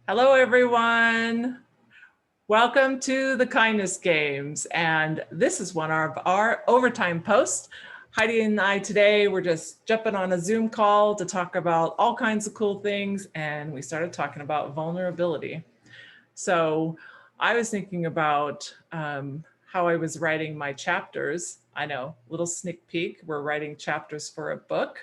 Hello, everyone. Welcome to the Kindness Games. And this is one of our overtime posts. Heidi and I today were just jumping on a Zoom call to talk about all kinds of cool things. And we started talking about vulnerability. So I was thinking about how I was writing my chapters. I know, little sneak peek, we're writing chapters for a book.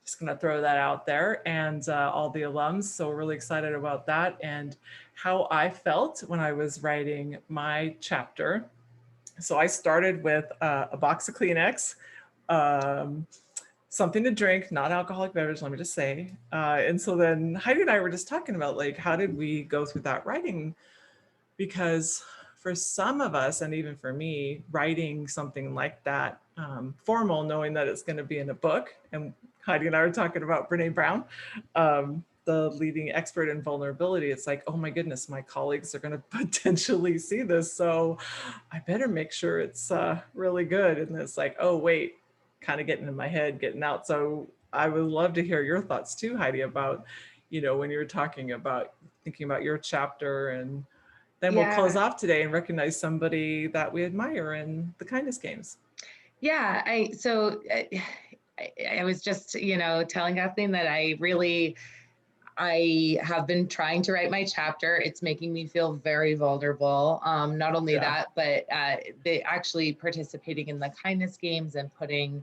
Just going to throw that out there, and all the alums. So we're really excited about that and how I felt when I was writing my chapter. So I started with a box of Kleenex, something to drink, not alcoholic beverage, let me just say. And so then Heidi and I were just talking about like, how did we go through that writing? Because for some of us, and even for me, writing something like that formal, knowing that it's going to be in a book, and Heidi and I were talking about Brene Brown, the leading expert in vulnerability. It's like, oh my goodness, my colleagues are going to potentially see this, so I better make sure it's really good. And it's like, oh wait, kind of getting in my head, getting out. So I would love to hear your thoughts too, Heidi, about, when you were talking about thinking about your chapter, and then we'll close off today and recognize somebody that we admire in the Kindness Games. Yeah, I was just, telling Kathleen that I have been trying to write my chapter. It's making me feel very vulnerable. Not only that, but they actually participating in the Kindness Games and putting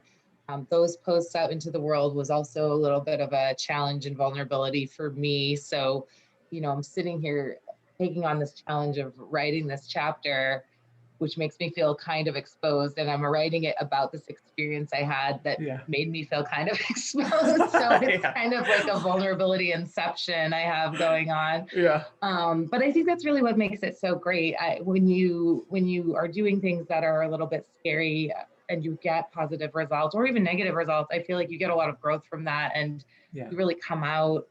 those posts out into the world was also a little bit of a challenge and vulnerability for me. So, I'm sitting here taking on this challenge of writing this chapter, which makes me feel kind of exposed. And I'm writing it about this experience I had that made me feel kind of exposed. So it's kind of like a vulnerability inception I have going on. But I think that's really what makes it so great. When you are doing things that are a little bit scary and you get positive results or even negative results, I feel like you get a lot of growth from that, and you really come out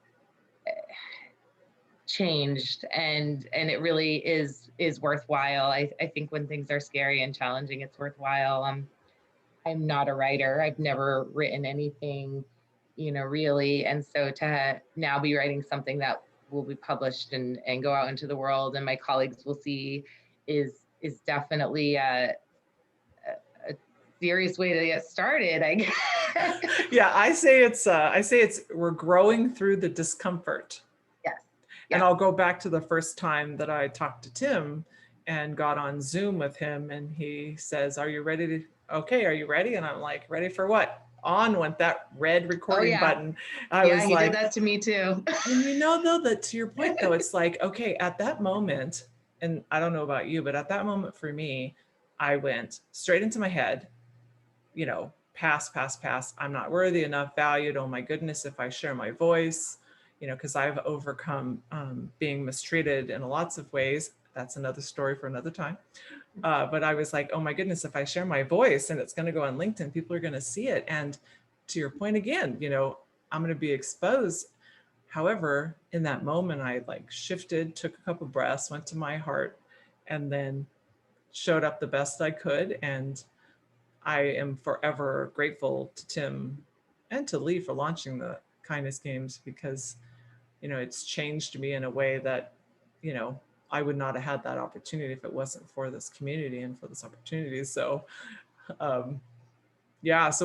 changed, and it really is worthwhile. I think when things are scary and challenging, it's worthwhile. I'm not a writer. I've never written anything, really. And so to now be writing something that will be published and go out into the world and my colleagues will see is definitely a serious way to get started, I guess. I say it's we're growing through the discomfort. And I'll go back to the first time that I talked to Tim and got on Zoom with him, and he says, are you ready to, okay, are you ready? And I'm like, ready for what? On went that red recording button. I was he did that to me too. And though, that to your point though, it's like, okay, at that moment, and I don't know about you, but at that moment for me, I went straight into my head, pass. I'm not worthy, enough, valued. Oh my goodness, if I share my voice, because I've overcome being mistreated in lots of ways. That's another story for another time. But I was like, oh my goodness, if I share my voice and it's going to go on LinkedIn, people are going to see it. And to your point again, I'm going to be exposed. However, in that moment, I shifted, took a couple breaths, went to my heart, and then showed up the best I could. And I am forever grateful to Tim and to Lee for launching the Kindness Games, because it's changed me in a way that, I would not have had that opportunity if it wasn't for this community and for this opportunity. So, so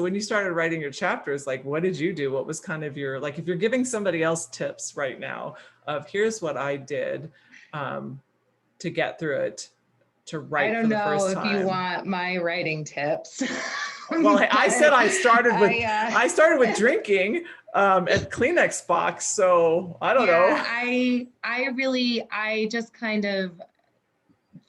when you started writing your chapters, what did you do? What was kind of your, if you're giving somebody else tips right now of here's what I did to get through it, to write for the first time. I don't know if you want my writing tips. Well, I said I started with drinking at Kleenex box, so I don't know. I just kind of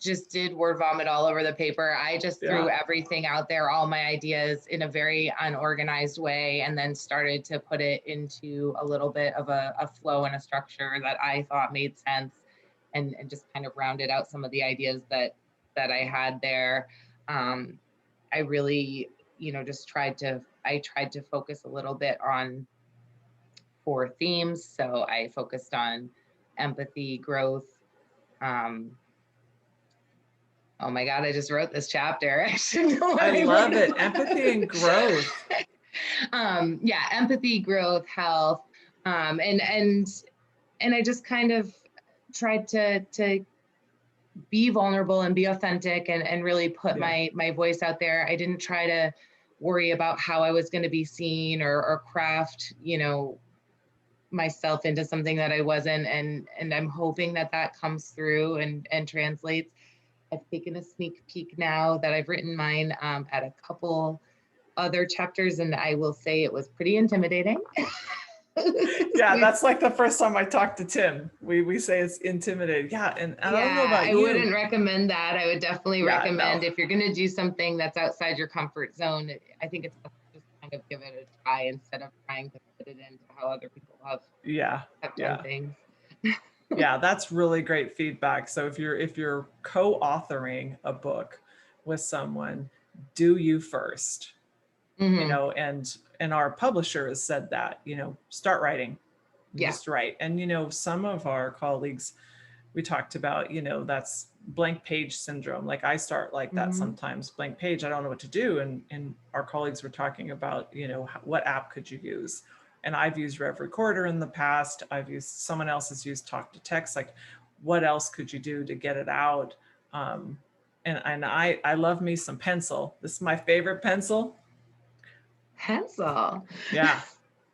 did word vomit all over the paper. I just threw everything out there, all my ideas in a very unorganized way, and then started to put it into a little bit of a flow and a structure that I thought made sense, and just kind of rounded out some of the ideas that I had there. I really, just tried to focus a little bit on 4 themes. So I focused on empathy, growth. Oh my God, I just wrote this chapter. I love it. Empathy and growth. Empathy, growth, health. And I just kind of tried to be vulnerable and be authentic and really put Yeah. my voice out there. I didn't try to worry about how I was going to be seen or craft, myself into something that I wasn't. And I'm hoping that that comes through and translates. I've taken a sneak peek now that I've written mine at a couple other chapters, and I will say it was pretty intimidating. Yeah, that's like the first time I talked to Tim. We say it's intimidating. Yeah, and I don't know Yeah, about I you. wouldn't recommend that. I would definitely Yeah, no. recommend if you're going to do something that's outside your comfort zone, I think it's best to just kind of give it a try instead of trying to fit it into how other people Yeah, have done yeah. things. Yeah, that's really great feedback. So if you're co-authoring a book with someone, do you first. Hmm. And our publisher has said that, start writing. You Yeah. just write. And some of our colleagues, we talked about, that's blank page syndrome. Like I start like that Hmm. sometimes, blank page, I don't know what to do. And our colleagues were talking about, what app could you use? And I've used Rev Recorder in the past. Someone else has used Talk to Text. Like, what else could you do to get it out? And I love me some pencil. This is my favorite pencil. Pencil. Yeah,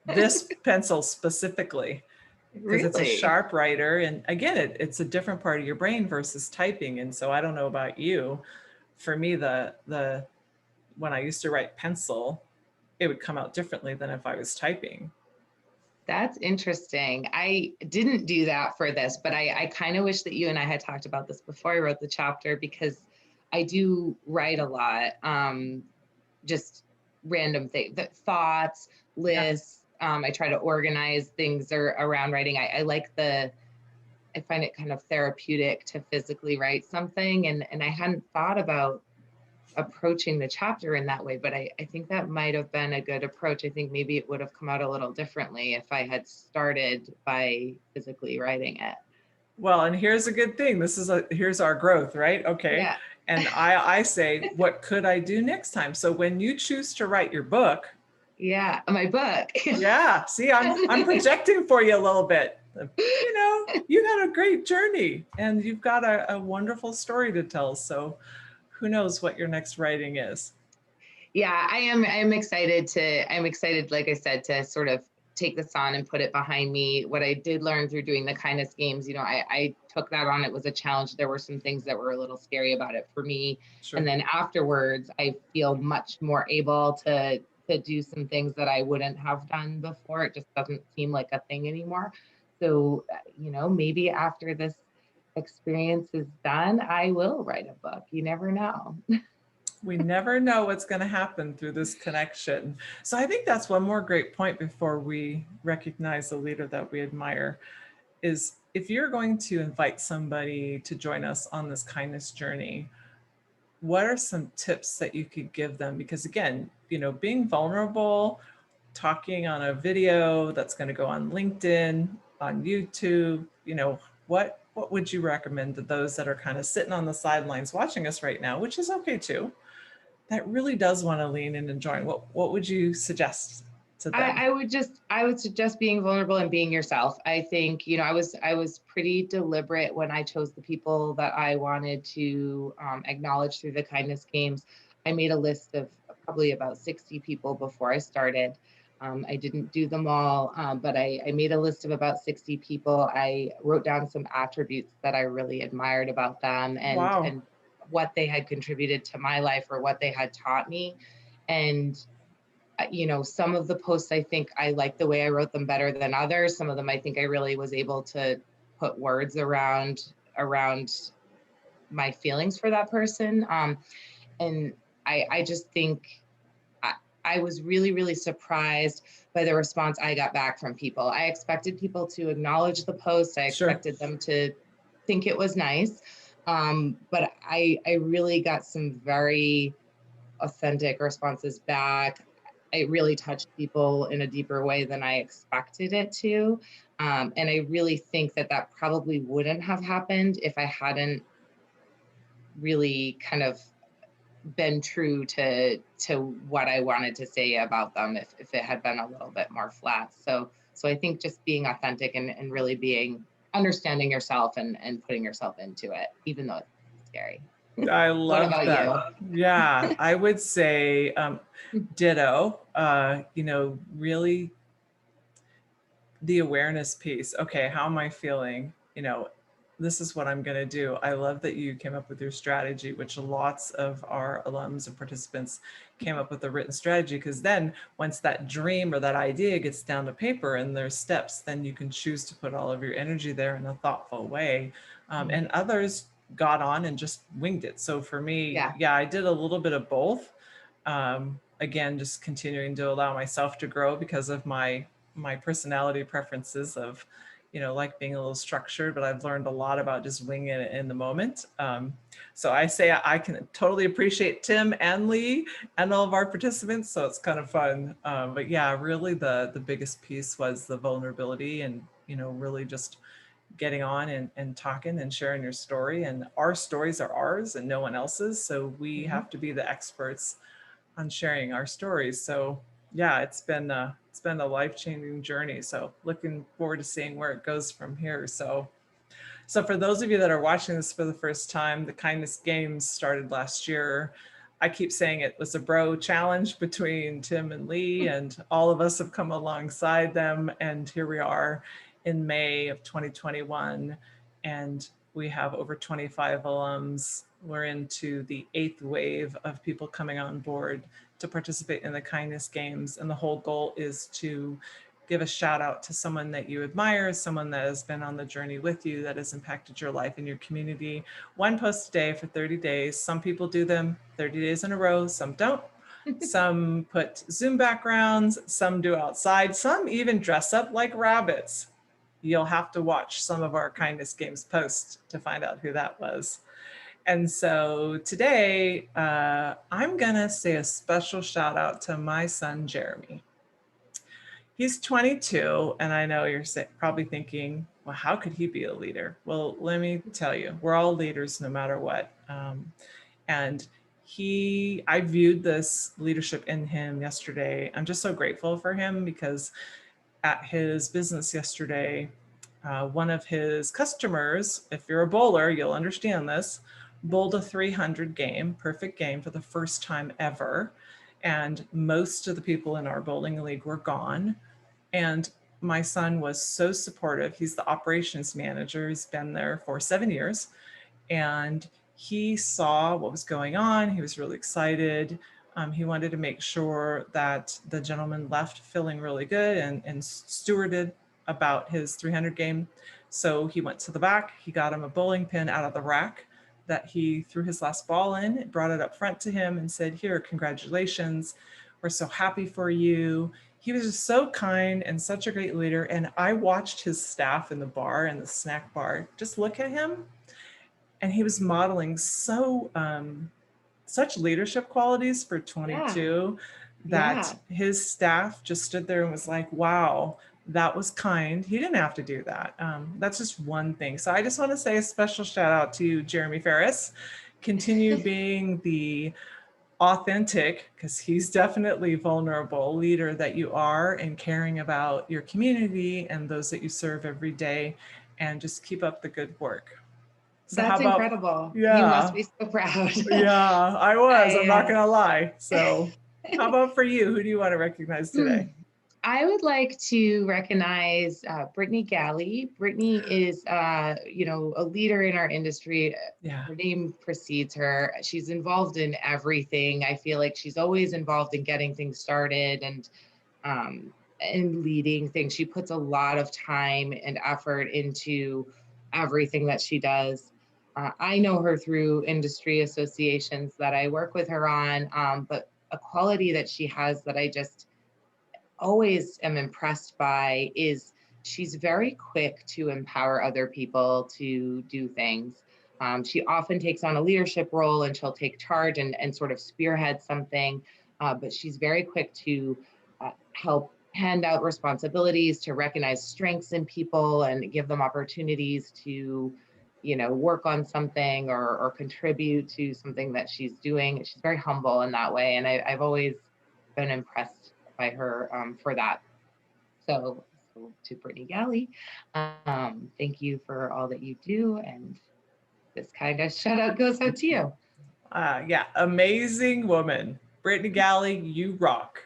this pencil specifically, because it's a Really? sharp writer. And again, it's a different part of your brain versus typing. And so I don't know about you. For me, the when I used to write pencil, it would come out differently than if I was typing. That's interesting. I didn't do that for this, but I kind of wish that you and I had talked about this before I wrote the chapter, because I do write a lot. Just random things, thoughts, Yeah. lists. I try to organize things around writing. I find it kind of therapeutic to physically write something. And I hadn't thought about approaching the chapter in that way, but I think that might have been a good approach. I think maybe it would have come out a little differently if I had started by physically writing it. Well, and here's a good thing. Here's our growth, right? Okay. Yeah. And I say, what could I do next time? So when you choose to write your book, Yeah. My book. yeah, see, I'm projecting for you a little bit. You had a great journey and you've got a wonderful story to tell. So who knows what your next writing is? Yeah, I'm excited I'm excited, like I said, to sort of take this on and put it behind me. What I did learn through doing the kindness games, I took that on. It was a challenge. There were some things that were a little scary about it for me. And Sure. then afterwards, I feel much more able to do some things that I wouldn't have done before. It just doesn't seem like a thing anymore. So, maybe after this experience is done, I will write a book. You never know. We never know what's going to happen through this connection. So I think that's one more great point before we recognize the leader that we admire is if you're going to invite somebody to join us on this kindness journey, what are some tips that you could give them? Because again, being vulnerable, talking on a video that's going to go on LinkedIn, on YouTube, what would you recommend to those that are kind of sitting on the sidelines watching us right now, which is okay too, that really does want to lean in and join? What would you suggest to them? I would suggest being vulnerable and being yourself. I think, I was pretty deliberate when I chose the people that I wanted to acknowledge through the kindness games. I made a list of probably about 60 people before I started. I didn't do them all, but I made a list of about 60 people. I wrote down some attributes that I really admired about them, Wow. and what they had contributed to my life or what they had taught me. And some of the posts, I think I like the way I wrote them better than others. Some of them, I think I really was able to put words around my feelings for that person. And I just think I, I was really, really surprised by the response I got back from people. I expected people to acknowledge the post. I Sure. expected them to think it was nice. But I really got some very authentic responses back. It really touched people in a deeper way than I expected it to. And I really think that that probably wouldn't have happened if I hadn't really kind of been true to what I wanted to say about them, if it had been a little bit more flat. So I think just being authentic and really being understanding yourself and putting yourself into it, even though it's scary. I What love about that. you? Yeah, I would say ditto. Really the awareness piece. Okay, how am I feeling? This is what I'm going to do. I love that you came up with your strategy, which lots of our alums and participants came up with a written strategy, because then once that dream or that idea gets down to paper and there's steps, then you can choose to put all of your energy there in a thoughtful way. And others got on and just winged it. So for me, yeah, I did a little bit of both. Again, just continuing to allow myself to grow because of my personality preferences of, like being a little structured, but I've learned a lot about just winging it in the moment. So I say I can totally appreciate Tim and Lee and all of our participants. So it's kind of fun. But yeah, really the biggest piece was the vulnerability and, really just getting on and talking and sharing your story. And our stories are ours and no one else's. So we have to be the experts on sharing our stories. So yeah, it's been a life-changing journey. So looking forward to seeing where it goes from here. So for those of you that are watching this for the first time, the Kindness Games started last year. I keep saying it was a bro challenge between Tim and Lee, and all of us have come alongside them. And here we are in May of 2021, and we have over 25 alums. We're into the 8th wave of people coming on board to participate in the Kindness Games. And the whole goal is to give a shout out to someone that you admire, someone that has been on the journey with you, that has impacted your life and your community. One post a day for 30 days. Some people do them 30 days in a row, some don't. Some put Zoom backgrounds, some do outside, some even dress up like rabbits. You'll have to watch some of our Kindness Games posts to find out who that was. And so today, I'm gonna say a special shout out to my son, Jeremy. He's 22, and I know you're probably thinking, well, how could he be a leader? Well, let me tell you, we're all leaders no matter what. And I viewed this leadership in him yesterday. I'm just so grateful for him because at his business yesterday, one of his customers, if you're a bowler, you'll understand this, bowled a 300 game, perfect game for the first time ever. And most of the people in our bowling league were gone. And my son was so supportive. He's the operations manager. He's been there for 7 years. And he saw what was going on. He was really excited. He wanted to make sure that the gentleman left feeling really good and stewarded about his 300 game. So he went to the back. He got him a bowling pin out of the rack that he threw his last ball in, brought it up front to him and said, here, congratulations. We're so happy for you. He was just so kind and such a great leader. And I watched his staff in the bar and the snack bar just look at him. And he was modeling such leadership qualities for 22 that his staff just stood there and was like, wow, that was kind. He didn't have to do that. That's just one thing. So I just want to say a special shout out to Jeremy Fariss. Continue being the authentic, because he's definitely vulnerable, leader that you are, and caring about your community and those that you serve every day, and just keep up the good work. So That's incredible. Yeah. You must be so proud. Yeah, I was. I'm not gonna lie. So how about for you? Who do you want to recognize today? I would like to recognize Brittany Galley. Brittany is, a leader in our industry. Yeah. Her name precedes her. She's involved in everything. I feel like she's always involved in getting things started and leading things. She puts a lot of time and effort into everything that she does. I know her through industry associations that I work with her on, but a quality that she has that I just always am impressed by is she's very quick to empower other people to do things. She often takes on a leadership role and she'll take charge and sort of spearhead something, but she's very quick to help hand out responsibilities, to recognize strengths in people and give them opportunities to work on something or contribute to something that she's doing. She's very humble in that way, and I've always been impressed by her for that. So to Brittany Galley. Thank you for all that you do. And this kind of shout out goes out to you. Yeah, amazing woman. Brittany Galley, you rock.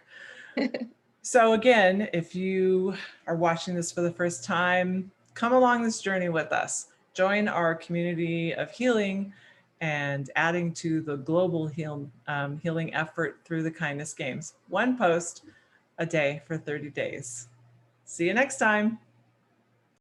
So again, if you are watching this for the first time, come along this journey with us. Join our community of healing and adding to the global healing effort through the kindness games. One post a day for 30 days. See you next time.